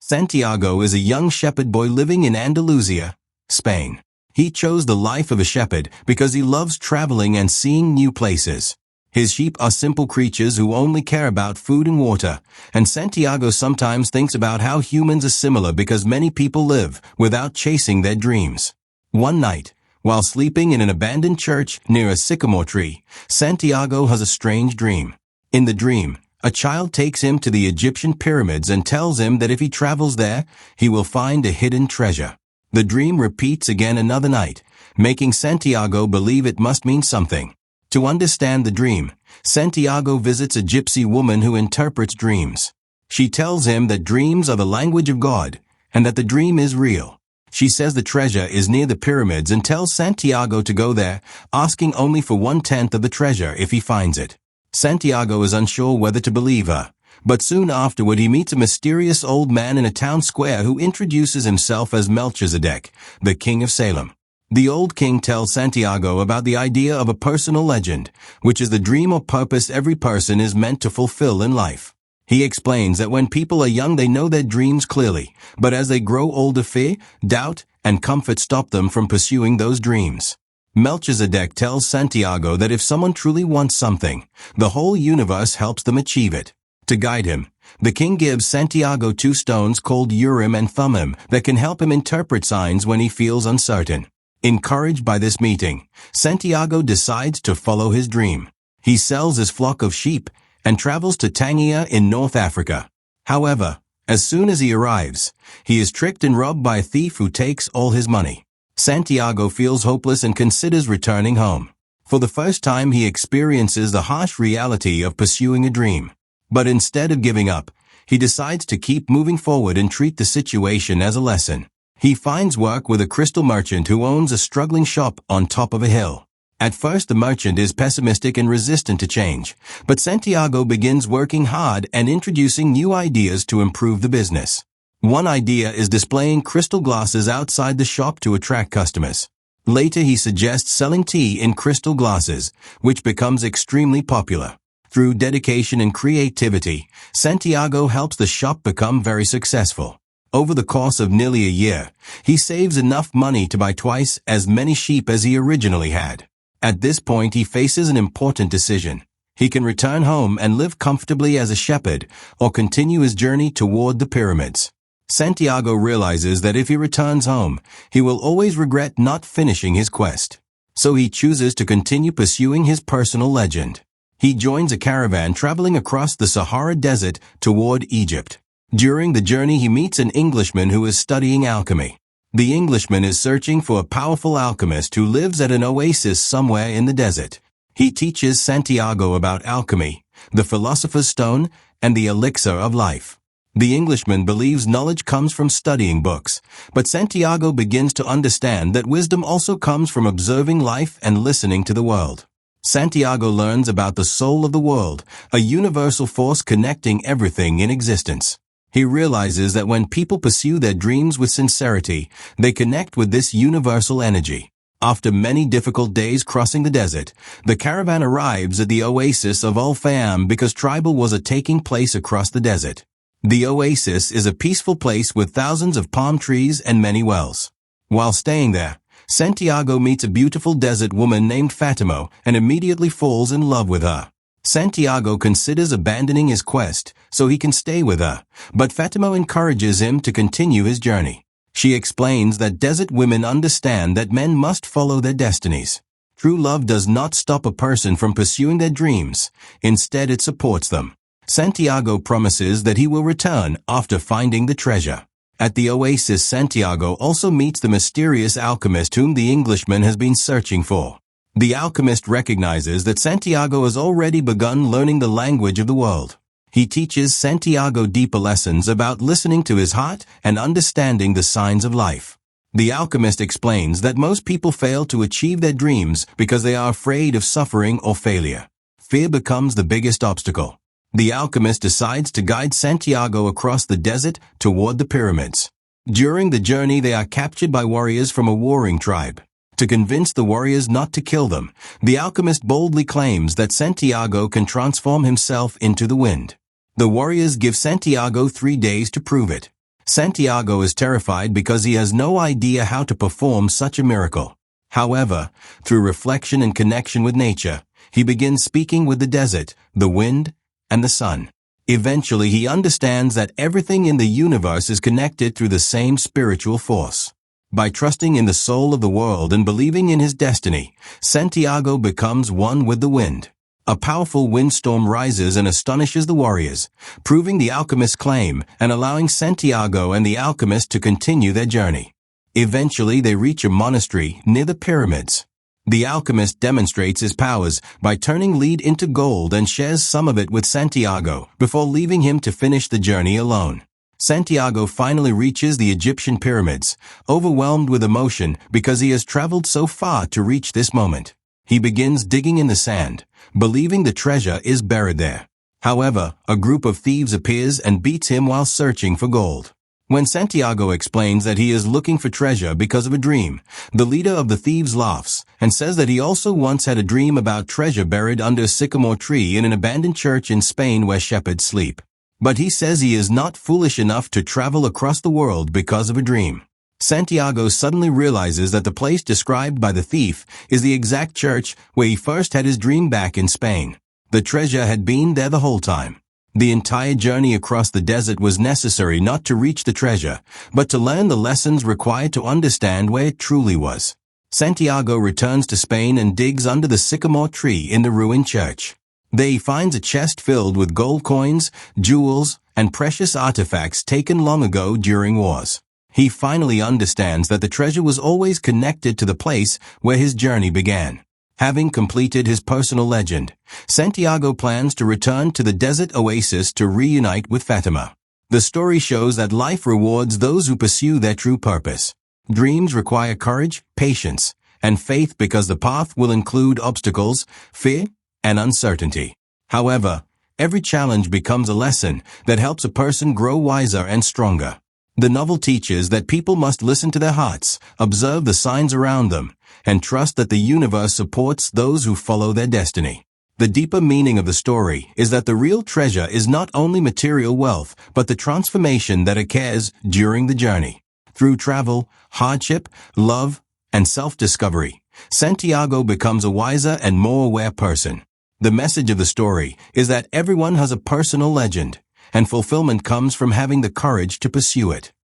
Santiago is a young shepherd boy living in Andalusia, Spain. He chose the life of a shepherd because he loves traveling and seeing new places. His sheep are simple creatures who only care about food and water, and Santiago sometimes thinks about how humans are similar because many people live without chasing their dreams. One night, while sleeping in an abandoned church near a sycamore tree, Santiago has a strange dream. In the dream, a child takes him to the Egyptian pyramids and tells him that if he travels there, he will find a hidden treasure. The dream repeats again another night, making Santiago believe it must mean something. To understand the dream, Santiago visits a gypsy woman who interprets dreams. She tells him that dreams are the language of God, and that the dream is real. She says the treasure is near the pyramids and tells Santiago to go there, asking only for 1/10 of the treasure if he finds it. Santiago is unsure whether to believe her, but soon afterward he meets a mysterious old man in a town square who introduces himself as Melchizedek, the king of Salem. The old king tells Santiago about the idea of a personal legend, which is the dream or purpose every person is meant to fulfill in life. He explains that when people are young they know their dreams clearly, but as they grow older fear, doubt, and comfort stop them from pursuing those dreams. Melchizedek tells Santiago that if someone truly wants something, the whole universe helps them achieve it. To guide him, the king gives Santiago 2 stones called Urim and Thummim that can help him interpret signs when he feels uncertain. Encouraged by this meeting, Santiago decides to follow his dream. He sells his flock of sheep and travels to Tangier in North Africa. However, as soon as he arrives, he is tricked and robbed by a thief who takes all his money. Santiago feels hopeless and considers returning home. For the first time he experiences the harsh reality of pursuing a dream. But instead of giving up, he decides to keep moving forward and treat the situation as a lesson. He finds work with a crystal merchant who owns a struggling shop on top of a hill. At first the merchant is pessimistic and resistant to change, but Santiago begins working hard and introducing new ideas to improve the business. One idea is displaying crystal glasses outside the shop to attract customers. Later he suggests selling tea in crystal glasses, which becomes extremely popular. Through dedication and creativity, Santiago helps the shop become very successful. Over the course of nearly a year, he saves enough money to buy twice as many sheep as he originally had. At this point he faces an important decision. He can return home and live comfortably as a shepherd, or continue his journey toward the pyramids. Santiago realizes that if he returns home, he will always regret not finishing his quest. So he chooses to continue pursuing his personal legend. He joins a caravan traveling across the Sahara Desert toward Egypt. During the journey he meets an Englishman who is studying alchemy. The Englishman is searching for a powerful alchemist who lives at an oasis somewhere in the desert. He teaches Santiago about alchemy, the philosopher's stone, and the elixir of life. The Englishman believes knowledge comes from studying books, but Santiago begins to understand that wisdom also comes from observing life and listening to the world. Santiago learns about the soul of the world, a universal force connecting everything in existence. He realizes that when people pursue their dreams with sincerity, they connect with this universal energy. After many difficult days crossing the desert, the caravan arrives at the oasis of Al-Fayam because tribal wars are taking place across the desert. The oasis is a peaceful place with thousands of palm trees and many wells. While staying there, Santiago meets a beautiful desert woman named Fatima and immediately falls in love with her. Santiago considers abandoning his quest so he can stay with her, but Fatima encourages him to continue his journey. She explains that desert women understand that men must follow their destinies. True love does not stop a person from pursuing their dreams, instead it supports them. Santiago promises that he will return after finding the treasure. At the oasis, Santiago also meets the mysterious alchemist whom the Englishman has been searching for. The alchemist recognizes that Santiago has already begun learning the language of the world. He teaches Santiago deeper lessons about listening to his heart and understanding the signs of life. The alchemist explains that most people fail to achieve their dreams because they are afraid of suffering or failure. Fear becomes the biggest obstacle. The alchemist decides to guide Santiago across the desert toward the pyramids. During the journey they are captured by warriors from a warring tribe. To convince the warriors not to kill them, the alchemist boldly claims that Santiago can transform himself into the wind. The warriors give Santiago 3 days to prove it. Santiago is terrified because he has no idea how to perform such a miracle. However, through reflection and connection with nature, he begins speaking with the desert, the wind, and the sun. Eventually, he understands that everything in the universe is connected through the same spiritual force. By trusting in the soul of the world and believing in his destiny, Santiago becomes one with the wind. A powerful windstorm rises and astonishes the warriors, proving the alchemist's claim and allowing Santiago and the alchemist to continue their journey. Eventually, they reach a monastery near the pyramids. The alchemist demonstrates his powers by turning lead into gold and shares some of it with Santiago before leaving him to finish the journey alone. Santiago finally reaches the Egyptian pyramids, overwhelmed with emotion because he has traveled so far to reach this moment. He begins digging in the sand, believing the treasure is buried there. However, a group of thieves appears and beats him while searching for gold. When Santiago explains that he is looking for treasure because of a dream, the leader of the thieves laughs and says that he also once had a dream about treasure buried under a sycamore tree in an abandoned church in Spain where shepherds sleep. But he says he is not foolish enough to travel across the world because of a dream. Santiago suddenly realizes that the place described by the thief is the exact church where he first had his dream back in Spain. The treasure had been there the whole time. The entire journey across the desert was necessary not to reach the treasure, but to learn the lessons required to understand where it truly was. Santiago returns to Spain and digs under the sycamore tree in the ruined church. There he finds a chest filled with gold coins, jewels, and precious artifacts taken long ago during wars. He finally understands that the treasure was always connected to the place where his journey began. Having completed his personal legend, Santiago plans to return to the desert oasis to reunite with Fatima. The story shows that life rewards those who pursue their true purpose. Dreams require courage, patience, and faith because the path will include obstacles, fear, and uncertainty. However, every challenge becomes a lesson that helps a person grow wiser and stronger. The novel teaches that people must listen to their hearts, observe the signs around them, and trust that the universe supports those who follow their destiny. The deeper meaning of the story is that the real treasure is not only material wealth, but the transformation that occurs during the journey. Through travel, hardship, love, and self-discovery, Santiago becomes a wiser and more aware person. The message of the story is that everyone has a personal legend, and fulfillment comes from having the courage to pursue it.